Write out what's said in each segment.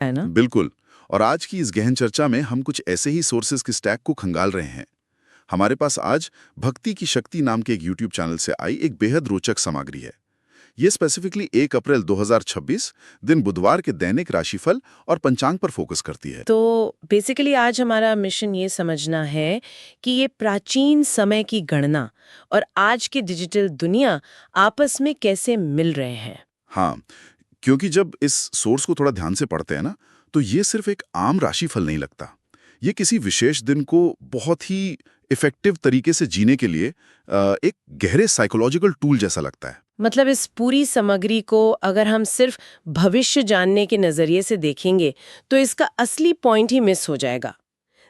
है ना? बिल्कुल। और आज की इस गहन चर्चा में हम कुछ ऐसे ही सोर्सेज की स्टैक को खंगाल रहे हैं। हमारे पास आज भक्ति की शक्ति नाम के एक यूट्यूब चैनल से आई एक बेहद रोचक सामग्री है। ये स्पेसिफिकली 1 अप्रैल 2026 दिन बुधवार के दैनिक राशिफल और पंचांग पर फोकस करती है। तो बेसिकली आज हमारा मिशन ये समझना है कि ये प्राचीन समय की गणना और आज की डिजिटल दुनिया आपस में कैसे मिल रहे हैं। हाँ, क्योंकि जब इस सोर्स को थोड़ा ध्यान से पढ़ते हैं ना, तो ये सिर्फ एक आम राशिफल नहीं लगता। ये किसी विशेष दिन को बहुत ही इफेक्टिव तरीके से जीने के लिए एक गहरे साइकोलॉजिकल टूल जैसा लगता है। मतलब इस पूरी सामग्री को अगर हम सिर्फ भविष्य जानने के नजरिए से देखेंगे तो इसका असली पॉइंट ही मिस हो जाएगा।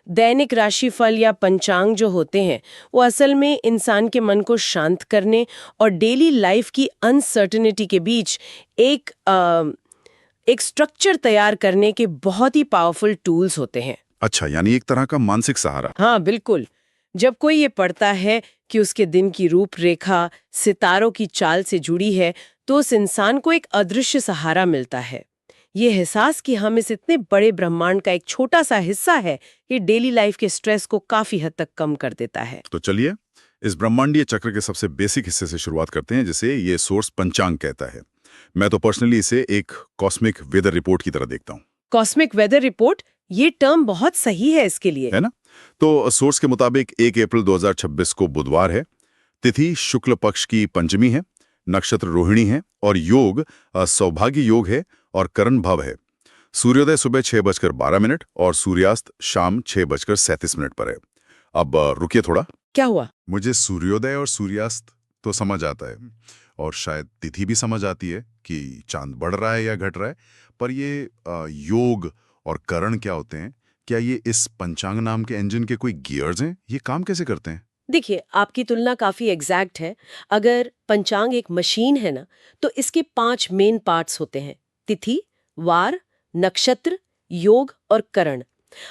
दैनिक राशिफल या पंचांग जो होते हैं वो असल में इंसान के मन को शांत करने और डेली लाइफ की अनसर्टेनिटी के बीच एक एक स्ट्रक्चर तैयार करने के बहुत ही पावरफुल टूल्स होते हैं। अच्छा, यानी एक तरह का मानसिक सहारा। हाँ बिल्कुल। जब कोई ये पढ़ता है कि उसके दिन की रूपरेखा सितारों की चाल से जुड़ी है तो उस इंसान को एक अदृश्य सहारा मिलता है। ये एहसास कि हम इस इतने बड़े ब्रह्मांड का एक छोटा सा हिस्सा है, ये डेली लाइफ के स्ट्रेस को काफी हद तक कम कर देता है। तो चलिए इस ब्रह्मांडीय चक्र के सबसे बेसिक हिस्से से शुरुआत करते हैं, जिसे ये सोर्स पंचांग कहता है। मैं तो पर्सनली इसे एक कॉस्मिक वेदर रिपोर्ट की तरह देखता हूँ। कॉस्मिक वेदर रिपोर्ट, ये टर्म बहुत सही है इसके लिए। है ना? तो सोर्स के मुताबिक 1 अप्रैल 2026 को बुधवार है, तिथि शुक्ल पक्ष की पंचमी है, नक्षत्र रोहिणी है और योग सौभाग्य योग है और करण भव है। सूर्योदय सुबह 6:12 और सूर्यास्त शाम 6:37 पर है। अब रुकिए थोड़ा। क्या हुआ? मुझे सूर्योदय और सूर्यास्त तो समझ आता है और शायद तिथि भी समझ आती है कि चांद बढ़ रहा है या घट रहा है, पर ये योग और करण क्या होते हैं? क्या ये इस पंचांग नाम के इंजन के कोई गियर्स हैं? ये काम कैसे करते हैं? देखिए, आपकी तुलना काफी एग्जैक्ट है। अगर पंचांग एक मशीन है ना, तो इसके 5 मेन पार्ट्स होते हैं: तिथि, वार, नक्षत्र, योग और करण।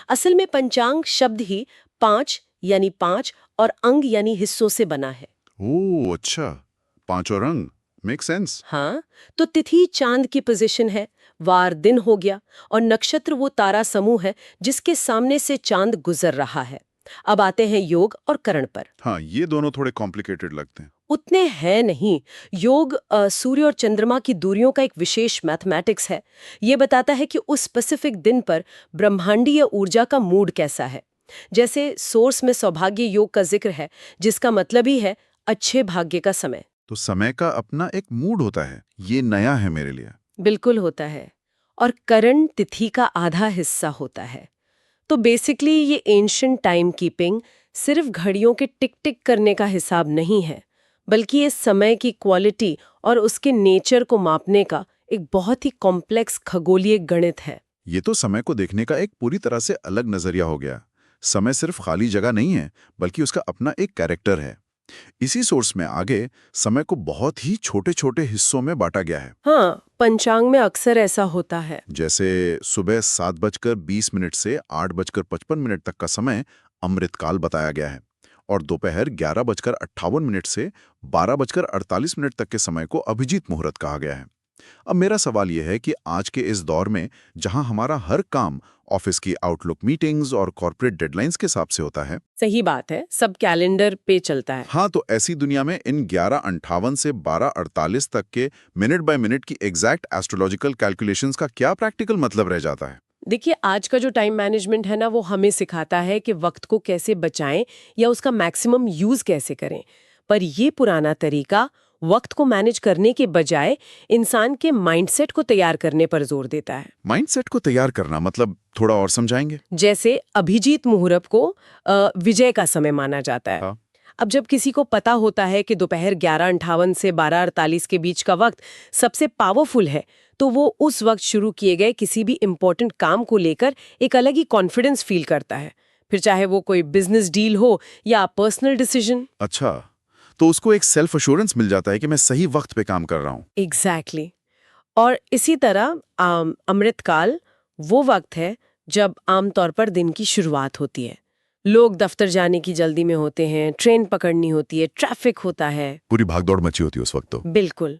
असल में पंचांग शब्द ही 5 यानी 5 और अंग यानी हिस्सों से बना है। ओह अच्छा, पांचों रंग, मेक सेंस। हाँ, तो तिथि चांद की पोजीशन है, वार दिन हो गया और नक्षत्र वो तारा समूह है जिसके सामने से चांद गुजर रहा है। अब आते हैं योग और करण पर। हाँ, ये दोनों थोड़े कॉम्प्लिकेटेड लगते हैं। उतने हैं नहीं। योग सूर्य और चंद्रमा की दूरियों का एक विशेष मैथमेटिक्स है। ये बताता है कि उस स्पेसिफिक दिन पर ब्रह्मांडीय ऊर्जा का मूड कैसा है। जैसे सोर्स में सौभाग्य योग का जिक्र है, जिसका मतलब ही है अच्छे भाग्य का समय। तो समय का अपना एक मूड होता है, ये नया है मेरे लिए। बिल्कुल होता है। और करण तिथि का आधा हिस्सा होता है। तो बेसिकली ये एंशिएंट टाइम कीपिंग सिर्फ घड़ियों के टिक टिक करने का हिसाब नहीं है, बल्कि ये समय की क्वालिटी और उसके नेचर को मापने का एक बहुत ही कॉम्प्लेक्स खगोलीय गणित है। ये तो समय को देखने का एक पूरी तरह से अलग नजरिया हो गया। समय सिर्फ खाली जगह नहीं है, बल्कि उसका अपना एक कैरेक्टर है। इसी सोर्स में आगे समय को बहुत ही छोटे छोटे हिस्सों में बांटा गया है। हाँ, पंचांग में अक्सर ऐसा होता है। जैसे सुबह 7:20 से 8:55 तक का समय अमृतकाल बताया गया है और दोपहर 11:58 से 12:48 तक के समय को अभिजीत मुहूर्त कहा गया है। अब मेरा सवाल यह है कि आज के इस दौर में जहां हमारा हर काम ऑफिस की आउटलुक मीटिंग्स और कॉर्पोरेट डेडलाइंस के हिसाब से होता है। सही बात है, सब कैलेंडर पे चलता है। हाँ, तो ऐसी दुनिया में इन 11:58 से 12:48 तक के मिनट बाय मिनट की एग्जैक्ट एस्ट्रोलॉजिकल कैलकुलेशंस का क्या प्रैक्टिकल मतलब रह जाता है? देखिए, आज का जो टाइम मैनेजमेंट है ना, वो हमें सिखाता है कि वक्त को कैसे बचाएं या उसका मैक्सिमम यूज कैसे करें। पर ये पुराना तरीका वक्त को मैनेज करने के बजाय इंसान के माइंडसेट को तैयार करने पर जोर देता है। माइंडसेट को तैयार करना मतलब थोड़ा और समझाएंगे? जैसे अभिजीत मुहूर्त को विजय का समय माना जाता है। हाँ। अब जब किसी को पता होता है कि दोपहर 11:58 से 12:48 के बीच का वक्त सबसे पावरफुल है, तो वो उस वक्त शुरू किए गए किसी भी इम्पोर्टेंट काम को लेकर एक अलग ही कॉन्फिडेंस फील करता है, फिर चाहे वो कोई बिजनेस डील हो या पर्सनल डिसीजन। अच्छा, तो उसको एक सेल्फ अश्योरेंस मिल जाता है कि मैं सही वक्त पे काम कर रहा हूँ। एग्जैक्टली। और इसी तरह अमृतकाल वो वक्त है जब आमतौर पर दिन की शुरुआत होती है। लोग दफ्तर जाने की जल्दी में होते हैं, ट्रेन पकड़नी होती है, ट्रैफिक होता है। पूरी भागदौड़ मची होती है उस वक्त तो। बिल्कुल।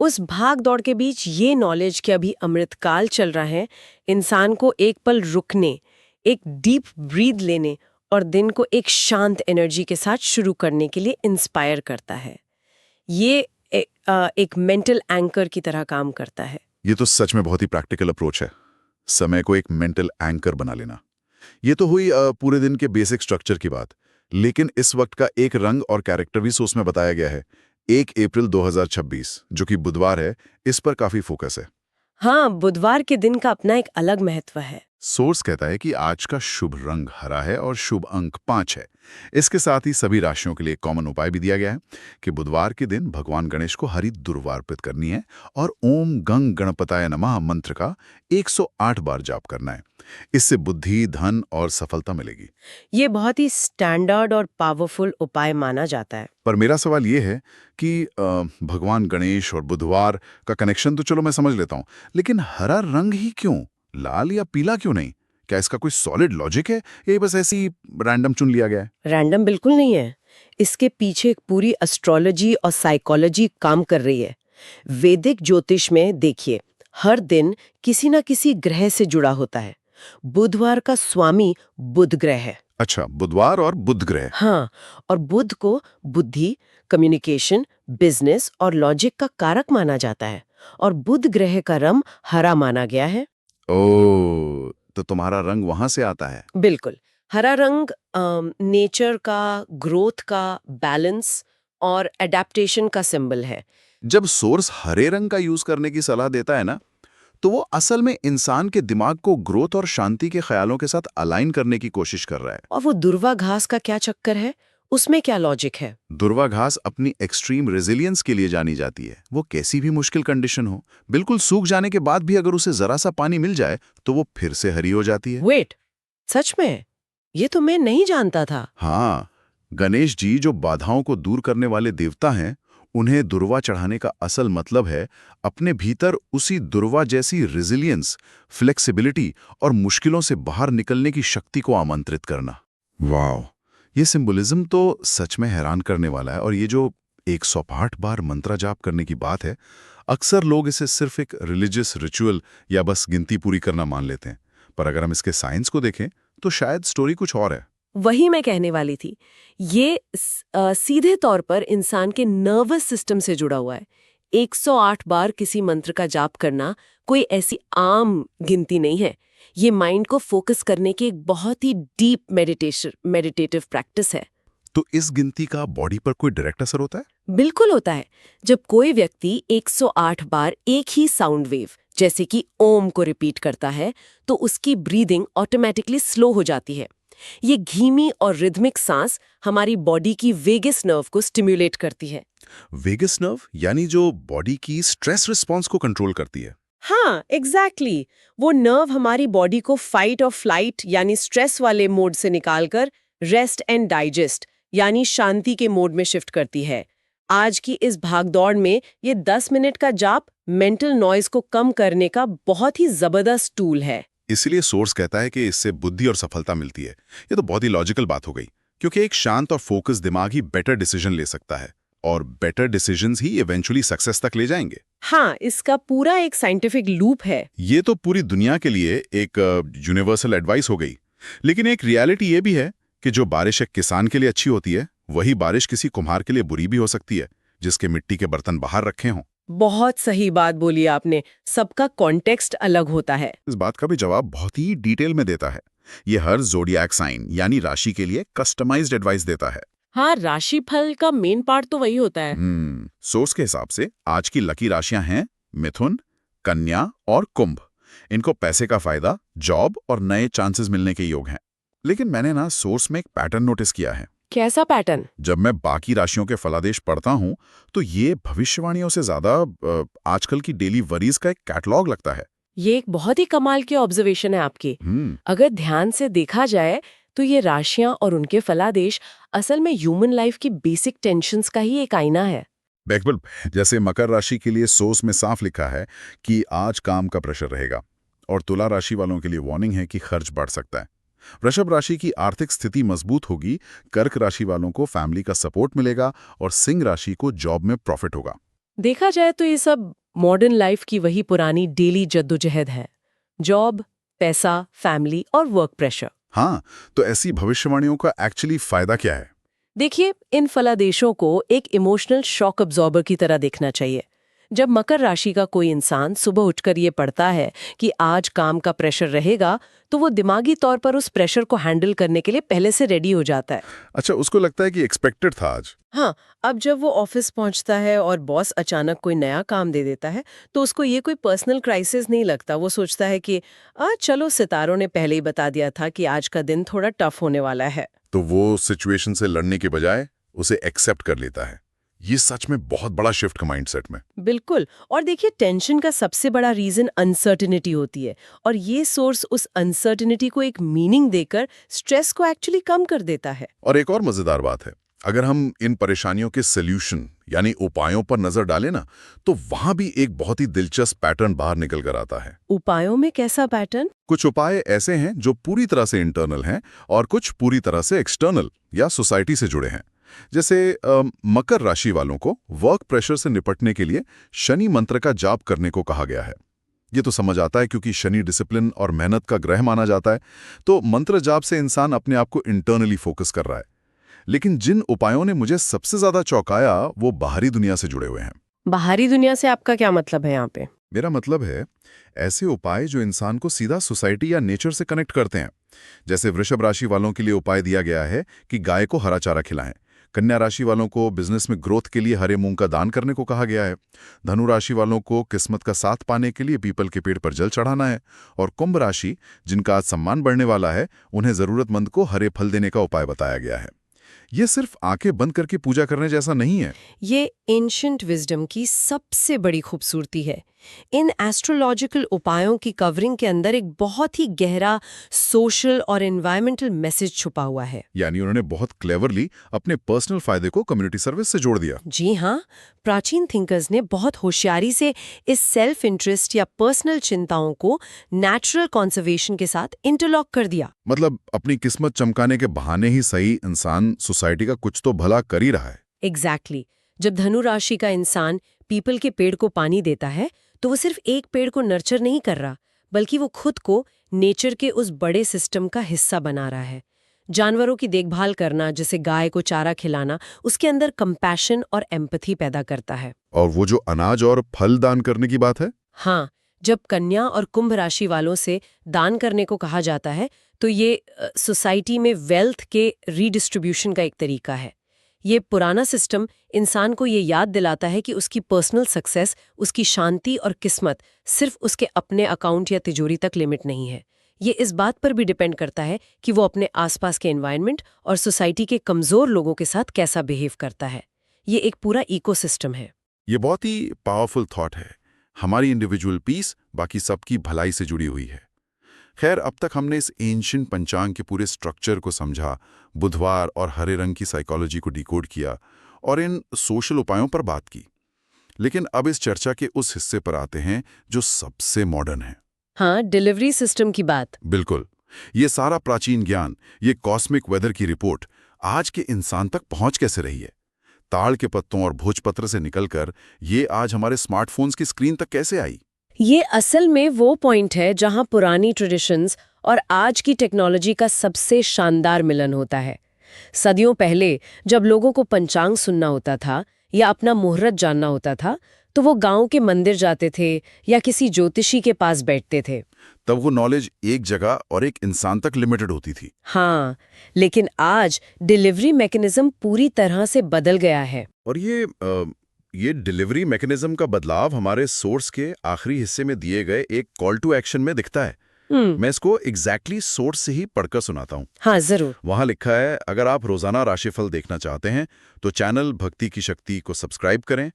उस भाग दौड़ के बीच ये नॉलेज कि अभी अमृतकाल चल रहा है, इंसान को एक पल रुकने, एक डीप ब्रीथ लेने और दिन को एक शांत एनर्जी के साथ शुरू करने के लिए इंस्पायर करता है। ये एक मेंटल एंकर की तरह काम करता है। ये तो सच में बहुत ही प्रैक्टिकल अप्रोच है, समय को एक मेंटल एंकर बना लेना। ये तो हुई पूरे दिन के बेसिक स्ट्रक्चर की बात, लेकिन इस वक्त का एक रंग और कैरेक्टर भी सोर्स में बताया गया है। 1 अप्रैल 2026 जो कि बुधवार है, इस पर काफी फोकस है। हाँ, बुधवार के दिन का अपना एक अलग महत्व है। सोर्स कहता है कि आज का शुभ रंग हरा है और शुभ अंक 5 है। इसके साथ ही सभी राशियों के लिए एक कॉमन उपाय भी दिया गया है कि बुधवार के दिन भगवान गणेश को हरी दुर्वा अर्पित करनी है और ओम गंग गणपताय नमः मंत्र का 108 बार जाप करना है। इससे बुद्धि, धन और सफलता मिलेगी। ये बहुत ही स्टैंडर्ड और पावरफुल उपाय माना जाता है। पर मेरा सवाल ये है कि भगवान गणेश और बुधवार का कनेक्शन तो चलो मैं समझ लेता हूँ, लेकिन हरा रंग ही क्यों? लाल या पीला क्यों नहीं? क्या इसका कोई सॉलिड लॉजिक है या ये बस ऐसी रैंडम चुन लिया गया है? रैंडम बिल्कुल नहीं है। इसके पीछे एक पूरी एस्ट्रोलॉजी और साइकोलॉजी काम कर रही है। वैदिक ज्योतिष में देखिए, हर दिन किसी न किसी ग्रह से जुड़ा होता है। बुधवार का स्वामी बुध ग्रह है। अच्छा, बुधवार और बुध ग्रह। हाँ, और बुध को बुद्धि, कम्युनिकेशन, बिजनेस और लॉजिक का कारक माना जाता है और बुध ग्रह का रंग हरा माना गया है। ओह, तो तुम्हारा रंग वहां से आता है। बिल्कुल। हरा रंग नेचर का, ग्रोथ का, बैलेंस और एडेप्टेशन का सिंबल है। जब सोर्स हरे रंग का यूज करने की सलाह देता है ना, तो वो असल में इंसान के दिमाग को ग्रोथ और शांति के ख्यालों के साथ अलाइन करने की कोशिश कर रहा है। और वो दुर्वा घास का क्या चक्कर है? उसमें क्या लॉजिक है? दुर्वा घास अपनी एक्सट्रीम रेजिलियंस के लिए जानी जाती है। वो कैसी भी मुश्किल कंडीशन हो, बिल्कुल सूख जाने के बाद भी अगर उसे जरा सा पानी मिल जाए तो वो फिर से हरी हो जाती है। वेट, सच में? ये तो मैं नहीं जानता था। हाँ, गणेश जी जो बाधाओं को दूर करने वाले देवता हैं, उन्हें दुर्वा चढ़ाने का असल मतलब है अपने भीतर उसी दुर्वा जैसी रेजिलियंस, फ्लेक्सिबिलिटी और मुश्किलों से बाहर निकलने की शक्ति को आमंत्रित करना। वाह, ये सिंबलिज्म तो सच में हैरान करने वाला है। और ये जो 108 बार मंत्र जाप करने की बात है, अक्सर लोग इसे सिर्फ एक रिलीजियस रिचुअल या बस गिनती पूरी करना मान लेते हैं। पर अगर हम इसके साइंस को देखें तो शायद स्टोरी कुछ और है। वही मैं कहने वाली थी। ये सीधे तौर पर इंसान के नर्वस सिस्टम से जुड़ा हुआ है। 108 बार किसी मंत्र का जाप करना कोई ऐसी आम गिनती नहीं है। ये माइंड को फोकस करने की एक बहुत ही डीप मेडिटेटिव प्रैक्टिस है। तो इस गिनती का बॉडी पर कोई डायरेक्ट असर होता है? बिल्कुल होता है। जब कोई व्यक्ति 108 बार एक ही साउंड वेव जैसे कि ओम को रिपीट करता है, तो उसकी ब्रीदिंग ऑटोमेटिकली स्लो हो जाती है। ये धीमी और रिदमिक सांस हमारी बॉडी की वेगस नर्व को स्टिम्युलेट करती है। वेगस नर्व यानी जो बॉडी की स्ट्रेस रिस्पॉन्स को कंट्रोल करती है। हाँ, एग्जैक्टली। वो नर्व हमारी बॉडी को फाइट और फ्लाइट यानी स्ट्रेस वाले मोड से निकालकर रेस्ट एंड डाइजेस्ट यानी शांति के मोड में शिफ्ट करती है। आज की इस भागदौड़ में ये 10 मिनट का जाप मेंटल नॉइज को कम करने का बहुत ही जबरदस्त टूल है। इसलिए सोर्स कहता है कि इससे बुद्धि और सफलता मिलती है। ये तो बहुत ही लॉजिकल बात हो गई, क्योंकि एक शांत और फोकस दिमाग ही बेटर डिसीजन ले सकता है और बेटर डिसीजंस ही इवेंचुअली सक्सेस तक ले जाएंगे। हाँ, इसका पूरा एक साइंटिफिक लूप है। ये तो पूरी दुनिया के लिए एक यूनिवर्सल एडवाइस हो गई। लेकिन एक रियलिटी ये भी है कि जो बारिश एक किसान के लिए अच्छी होती है, वही बारिश किसी कुम्हार के लिए बुरी भी हो सकती है, जिसके मिट्टी के बर्तन बाहर रखे हों। बहुत सही बात बोली आपने। सबका कॉन्टेक्स्ट अलग होता है। इस बात का भी जवाब बहुत ही डिटेल में देता है। ये हर ज़ोडिएक साइन यानी राशि के लिए कस्टमाइज्ड एडवाइस देता है। हाँ, राशिफल का मेन पार्ट तो वही होता है। सोर्स के हिसाब से आज की लकी राशियां हैं मिथुन, कन्या और कुंभ। इनको पैसे का फायदा, जॉब और नए चांसेस मिलने के योग हैं। लेकिन मैंने ना सोर्स में एक पैटर्न नोटिस किया है। कैसा पैटर्न? जब मैं बाकी राशियों के फलादेश पढ़ता हूं तो ये भविष्यवाणियों से ज्यादा आजकल की डेली वरीज का एक कैटलॉग लगता है। ये एक बहुत ही कमाल की ऑब्जर्वेशन है आपकी। अगर ध्यान से देखा जाए तो ये राशियां और उनके फलादेश असल में ह्यूमन लाइफ की बेसिक टेंशन्स का ही एक आईना है। बिल्कुल, जैसे मकर राशि के लिए सोर्स में साफ लिखा है कि आज काम का प्रेशर रहेगा, और तुला राशि वालों के लिए वार्निंग है कि खर्च बढ़ सकता है। वृषभ राशि की आर्थिक स्थिति मजबूत होगी, कर्क राशि वालों को फैमिली का सपोर्ट मिलेगा और सिंह राशि को जॉब में प्रॉफिट होगा। देखा जाए तो ये सब मॉडर्न लाइफ की वही पुरानी डेली जद्दोजहद है। जॉब, पैसा, फैमिली और वर्क प्रेशर। हाँ, तो ऐसी भविष्यवाणियों का एक्चुअली फायदा क्या है? देखिए, इन फलादेशों को एक इमोशनल शॉक अब्जॉर्बर की तरह देखना चाहिए। जब मकर राशि का कोई इंसान सुबह उठकर ये पढ़ता है कि आज काम का प्रेशर रहेगा, तो वो दिमागी तौर पर उस प्रेशर को हैंडल करने के लिए पहले से रेडी हो जाता है। अच्छा, उसको लगता है कि एक्सपेक्टेड था आज। हाँ, अब जब वो ऑफिस पहुंचता है और बॉस अचानक कोई नया काम दे देता है, तो उसको ये कोई पर्सनल क्राइसिस नहीं लगता। वो सोचता है कि चलो, सितारों ने पहले ही बता दिया था कि आज का दिन थोड़ा टफ होने वाला है। तो वो सिचुएशन से लड़ने के बजाय उसे एक्सेप्ट कर लेता है। ये सच में बहुत बड़ा शिफ्ट का माइंडसेट में। बिल्कुल। और देखिए, टेंशन का सबसे बड़ा रीजन अनसर्टेनिटी होती है, और ये सोर्स उस अनसर्टेनिटी को एक मीनिंग देकर स्ट्रेस को एक्चुअली कम कर देता है। और एक और मजेदार बात है, अगर हम इन परेशानियों के सॉल्यूशन यानी उपायों पर नजर डालें ना, तो वहां भी एक बहुत ही दिलचस्प पैटर्न बाहर निकल कर आता है। उपायों में कैसा पैटर्न? कुछ उपाय ऐसे हैं जो पूरी तरह से इंटरनल हैं और कुछ पूरी तरह से एक्सटर्नल या सोसाइटी से जुड़े हैं। जैसे मकर राशि वालों को वर्क प्रेशर से निपटने के लिए शनि मंत्र का जाप करने को कहा गया है। ये तो समझ आता है क्योंकि शनि डिसिप्लिन और मेहनत का ग्रह माना जाता है, तो मंत्र जाप से इंसान अपने आप को इंटरनली फोकस कर रहा है। लेकिन जिन उपायों ने मुझे सबसे ज्यादा चौंकाया वो बाहरी दुनिया से जुड़े हुए हैं। बाहरी दुनिया से आपका क्या मतलब है यहाँ पे? मेरा मतलब है ऐसे उपाय जो इंसान को सीधा सोसाइटी या नेचर से कनेक्ट करते हैं। जैसे वृषभ राशि वालों के लिए उपाय दिया गया है कि गाय को हरा चारा खिलाएं। कन्या राशि वालों को बिजनेस में ग्रोथ के लिए हरे मूंग का दान करने को कहा गया है। धनु राशि वालों को किस्मत का साथ पाने के लिए पीपल के पेड़ पर जल चढ़ाना है। और कुंभ राशि, जिनका आज सम्मान बढ़ने वाला है, उन्हें जरूरतमंद को हरे फल देने का उपाय बताया गया है। ये सिर्फ आंखें बंद करके पूजा करने जैसा नहीं है। ये एंशिएंट विजडम की सबसे बड़ी खूबसूरती है। इन एस्ट्रोलॉजिकल उपायों की कवरिंग के अंदर एक बहुत ही गहरा सोशल और एनवायरमेंटल मैसेज छुपा हुआ है। यानी उन्होंने बहुत क्लेवरली अपने पर्सनल फायदे को कम्युनिटी सर्विस से जोड़ दिया। जी हाँ, प्राचीन थिंकर्स ने बहुत होशियारी से इस सेल्फ इंटरेस्ट या पर्सनल चिंताओं को नेचुरल कंजर्वेशन के साथ इंटरलॉक कर दिया। मतलब अपनी किस्मत चमकाने के बहाने ही सही इंसान सोसाइटी का कुछ तो भला कर ही रहा है। एग्जैक्टली। जब धनु राशि का इंसान पीपल के पेड़ को पानी देता है, तो वो सिर्फ एक पेड़ को नर्चर नहीं कर रहा, बल्कि वो खुद को नेचर के उस बड़े सिस्टम का हिस्सा बना रहा है। जानवरों की देखभाल करना, जैसे गाय को चारा खिलाना, उसके अंदर कंपैशन और एम्पैथी पैदा करता है। और वो जो अनाज और फल दान करने की बात है, हाँ, जब कन्या और कुंभ राशि वालों से दान करने को कहा जाता है, तो ये सोसाइटी में वेल्थ के रीडिस्ट्रीब्यूशन का एक तरीका है। ये पुराना सिस्टम इंसान को ये याद दिलाता है कि उसकी पर्सनल सक्सेस, उसकी शांति और किस्मत सिर्फ उसके अपने अकाउंट या तिजोरी तक लिमिट नहीं है। ये इस बात पर भी डिपेंड करता है कि वो अपने आसपास के एनवायरनमेंट और सोसाइटी के कमजोर लोगों के साथ कैसा बिहेव करता है। ये एक पूरा इकोसिस्टम है। ये बहुत ही पावरफुल थॉट है। हमारी इंडिविजुअल पीस बाकी सबकी भलाई से जुड़ी हुई है। खैर, अब तक हमने इस एंशिएंट पंचांग के पूरे स्ट्रक्चर को समझा, बुधवार और हरे रंग की साइकोलॉजी को डिकोड किया और इन सोशल उपायों पर बात की। लेकिन अब इस चर्चा के उस हिस्से पर आते हैं जो सबसे मॉडर्न है। हाँ, डिलीवरी सिस्टम की बात। बिल्कुल। ये सारा प्राचीन ज्ञान, ये कॉस्मिक वेदर की रिपोर्ट आज के इंसान तक पहुंच कैसे रही है? ताड़ के पत्तों और भोजपत्र से निकलकर ये आज हमारे स्मार्टफोन्स की स्क्रीन तक कैसे आई? ये असल में वो पॉइंट है जहां पुरानी ट्रेडिशंस और आज की टेक्नोलॉजी का सबसे शानदार मिलन होता है। सदियों पहले जब लोगों को पंचांग सुनना होता था या अपना मुहूर्त जानना होता था, तो वो गांव के मंदिर जाते थे या किसी ज्योतिषी के पास बैठते थे। तब वो नॉलेज एक जगह और एक इंसान तक लिमिटेड होती थी। हाँ, लेकिन आज डिलीवरी मैकेनिज्म पूरी तरह से बदल गया है। और ये डिलीवरी मैकेनिज्म का बदलाव हमारे सोर्स के आखिरी हिस्से में दिए गए एक कॉल टू एक्शन में दिखता है। मैं इसको एग्जैक्टली सोर्स से ही पढ़कर सुनाता हूँ। हाँ, जरूर। वहां लिखा है, अगर आप रोजाना राशिफल देखना चाहते हैं तो चैनल भक्ति की शक्ति को सब्सक्राइब करें,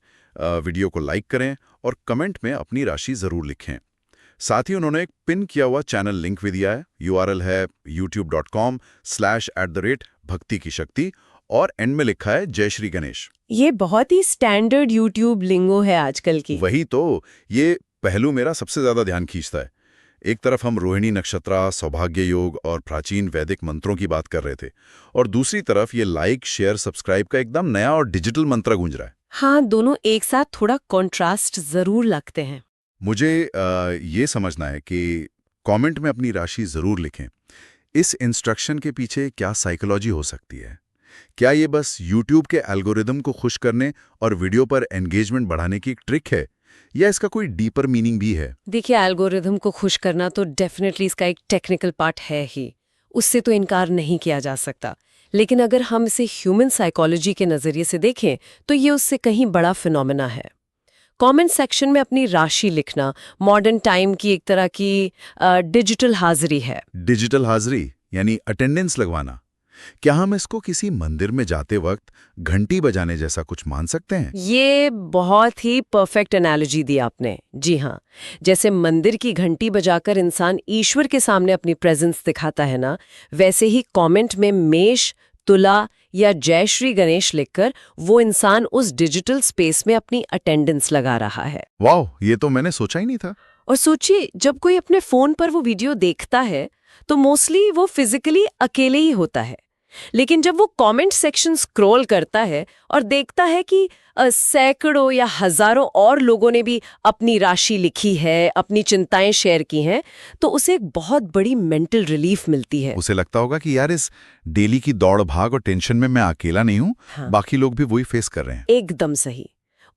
वीडियो को लाइक करें और कमेंट में अपनी राशि जरूर लिखें। साथ ही उन्होंने एक पिन किया हुआ चैनल लिंक भी दिया है। URL है youtube.com/@भक्ति की शक्ति और एंड में लिखा है जय श्री गणेश। ये बहुत ही स्टैंडर्ड यूट्यूब लिंगो है आजकल की। वही तो, ये पहलू मेरा सबसे ज्यादा ध्यान खींचता है। एक तरफ हम रोहिणी नक्षत्र, सौभाग्य योग और प्राचीन वैदिक मंत्रों की बात कर रहे थे, और दूसरी तरफ ये लाइक, शेयर, सब्सक्राइब का एकदम नया और डिजिटल मंत्र गूंज रहा है। हाँ, दोनों एक साथ थोड़ा कॉन्ट्रास्ट जरूर लगते हैं। मुझे ये समझना है कि कमेंट में अपनी राशि जरूर लिखें। इस इंस्ट्रक्शन के पीछे क्या साइकोलॉजी हो सकती है? क्या ये बस YouTube के एल्गोरिदम को खुश करने और वीडियो पर एंगेजमेंट बढ़ाने की एक ट्रिक है, या इसका कोई डीपर मीनिंग भी है? देखिए, एल्गोरिथम को खुश करना तो डेफिनेटली इसका एक टेक्निकल पार्ट है ही, उससे तो इनकार नहीं किया जा सकता। लेकिन अगर हम इसे ह्यूमन साइकोलॉजी के नज़रिए से देखें तो ये उससे कहीं बड़ा फिनोमेना है। कमेंट सेक्शन में अपनी राशि लिखना मॉडर्न टाइम की एक तरह की डिजिटल हाजिरी है। डिजिटल हाजिरी यानी अटेंडेंस लगवाना। क्या हम इसको किसी मंदिर में जाते वक्त घंटी बजाने जैसा कुछ मान सकते हैं? ये बहुत ही परफेक्ट एनालॉजी दी आपने। जी हाँ, जैसे मंदिर की घंटी बजाकर इंसान ईश्वर के सामने अपनी प्रेजेंस दिखाता है ना, वैसे ही कमेंट में मेष, तुला या जय श्री गणेश लिखकर वो इंसान उस डिजिटल स्पेस में अपनी अटेंडेंस लगा रहा है। वाह, ये तो मैंने सोचा ही नहीं था। और सोचिए, जब कोई अपने फोन पर वो वीडियो देखता है तो मोस्टली वो फिजिकली अकेले ही होता है। लेकिन जब वो कमेंट सेक्शन स्क्रॉल करता है और देखता है कि सैकड़ों या हजारों और लोगों ने भी अपनी राशि लिखी है, अपनी चिंताएं शेयर की हैं, तो उसे एक बहुत बड़ी मेंटल रिलीफ मिलती है। उसे लगता होगा कि यार, इस डेली की दौड़ भाग और टेंशन में मैं अकेला नहीं हूँ। हाँ। बाकी लोग भी वही फेस कर रहे हैं। एकदम सही।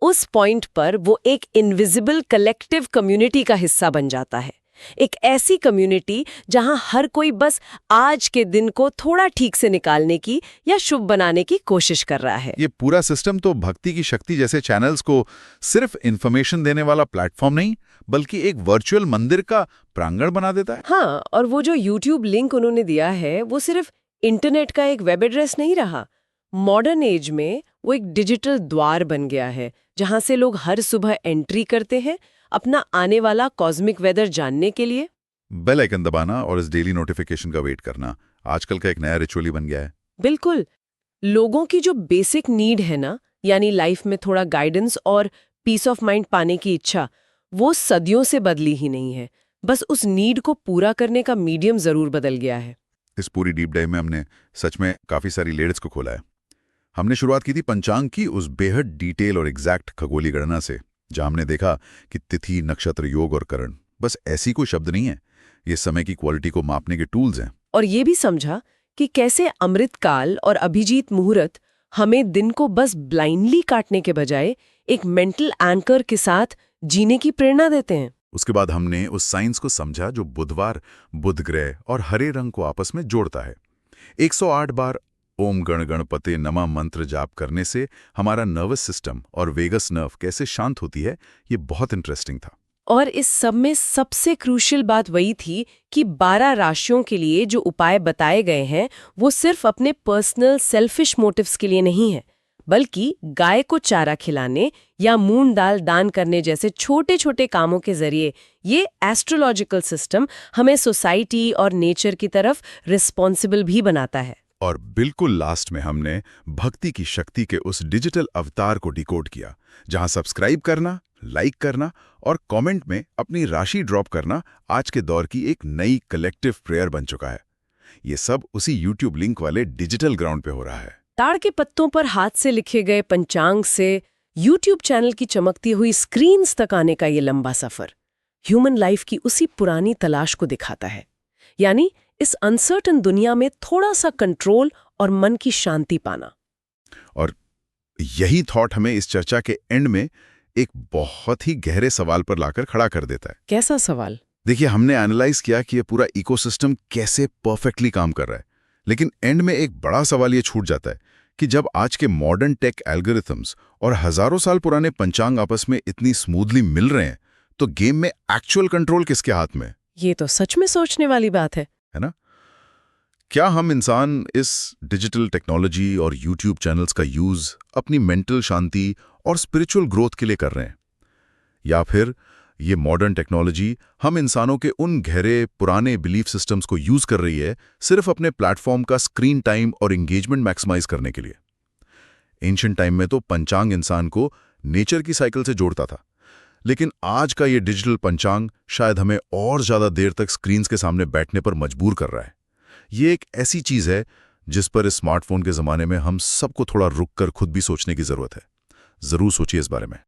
उस पॉइंट पर वो एक इनविजिबल कलेक्टिव कम्युनिटी का हिस्सा बन जाता है। एक ऐसी कम्युनिटी जहां हर कोई बस आज के दिन को थोड़ा ठीक से निकालने की या शुभ बनाने की कोशिश कर रहा है। ये पूरा सिस्टम तो भक्ति की शक्ति जैसे चैनल्स को सिर्फ इन्फॉर्मेशन देने वाला प्लेटफॉर्म नहीं, बल्कि एक वर्चुअल मंदिर का प्रांगण बना देता है। हाँ, और वो जो YouTube लिंक उन्होंने दिया है वो सिर्फ इंटरनेट का एक वेब एड्रेस नहीं रहा। मॉडर्न एज में वो एक डिजिटल द्वार बन गया है जहां से लोग हर सुबह एंट्री करते हैं अपना आने वाला कॉस्मिक वेदर जानने के लिए। बेल आइकन दबाना और इस डेली नोटिफिकेशन का वेट करना आजकल का एक नया रिचुअल ही बन गया है। बिल्कुल। लोगों की जो बेसिक नीड है ना, यानी लाइफ में थोड़ा गाइडेंस और पीस ऑफ माइंड पाने की इच्छा, वो सदियों से बदली ही नहीं है। बस उस नीड को पूरा करने का मीडियम जरूर बदल गया है। इस पूरी डीप डाइव में हमने सच में काफी सारी लेयर्स को खोला है। हमने शुरुआत की थी पंचांग की उस बेहद डिटेल और एग्जैक्ट खगोलीय गणना से, जहां हमने देखा कि तिथि, नक्षत्र, योग और करण बस ऐसी कोई शब्द नहीं है, ये समय की क्वालिटी को मापने के टूल्स हैं। और ये भी समझा कि कैसे अमृतकाल और अभिजीत मुहूर्त हमें दिन को बस ब्लाइंडली काटने के बजाय एक मेंटल एंकर के साथ जीने की प्रेरणा देते हैं। उसके बाद हमने उस साइंस को समझा जो बुधवार, बुध ग्रह और हरे रंग को आपस में जोड़ता है। 108 बार ओम गण गणपते नमः मंत्र जाप करने से हमारा नर्वस सिस्टम और वेगस नर्व कैसे शांत होती है, ये बहुत इंटरेस्टिंग था। और इस सब में सबसे क्रूशियल बात वही थी कि 12 राशियों के लिए जो उपाय बताए गए हैं वो सिर्फ अपने पर्सनल सेल्फिश मोटिव्स के लिए नहीं है, बल्कि गाय को चारा खिलाने या मूंग दाल दान करने जैसे छोटे छोटे कामों के जरिए ये एस्ट्रोलॉजिकल सिस्टम हमें सोसाइटी और नेचर की तरफ रिस्पॉन्सिबल भी बनाता है। और बिल्कुल लास्ट में हमने भक्ति की शक्ति के उस डिजिटल अवतार को डिकोड किया, जहां सब्सक्राइब करना, लाइक करना और कमेंट में अपनी राशि ड्रॉप करना आज के दौर की एक नई कलेक्टिव प्रेयर बन चुका है। ये सब उसी YouTube लिंक वाले डिजिटल ग्राउंड पे हो रहा है। ताड़ के पत्तों पर हाथ से लिखे गए पंचांग से YouTube चैनल की चमकती हुई स्क्रीन्स तक आने का ये लंबा सफर ह्यूमन लाइफ की उसी पुरानी तलाश को दिखाता है, यानी इस अनसर्टन दुनिया में थोड़ा सा कंट्रोल और मन की शांति पाना। और यही थॉट हमें इस चर्चा के एंड में एक बहुत ही गहरे सवाल पर लाकर खड़ा कर देता है। कैसा सवाल? देखिए, हमने एनालाइज किया कि ये पूरा इकोसिस्टम कैसे परफेक्टली काम कर रहा है, लेकिन एंड में एक बड़ा सवाल ये छूट जाता है कि जब आज के मॉडर्न टेक एल्गोरिथम्स और हजारों साल पुराने पंचांग आपस में इतनी स्मूथली मिल रहे हैं, तो गेम में एक्चुअल कंट्रोल किसके हाथ में? ये तो सच में सोचने वाली बात है ना? क्या हम इंसान इस डिजिटल टेक्नोलॉजी और YouTube चैनल्स का यूज अपनी मेंटल शांति और स्पिरिचुअल ग्रोथ के लिए कर रहे हैं, या फिर ये मॉडर्न टेक्नोलॉजी हम इंसानों के उन गहरे पुराने बिलीफ सिस्टम्स को यूज कर रही है सिर्फ अपने प्लेटफॉर्म का स्क्रीन टाइम और एंगेजमेंट मैक्सिमाइज करने के लिए? एंशिएंट टाइम में तो पंचांग इंसान को नेचर की साइकिल से जोड़ता था, लेकिन आज का ये डिजिटल पंचांग शायद हमें और ज्यादा देर तक स्क्रीन्स के सामने बैठने पर मजबूर कर रहा है। ये एक ऐसी चीज है जिस पर इस स्मार्टफोन के जमाने में हम सबको थोड़ा रुककर खुद भी सोचने की जरूरत है। जरूर सोचिए इस बारे में।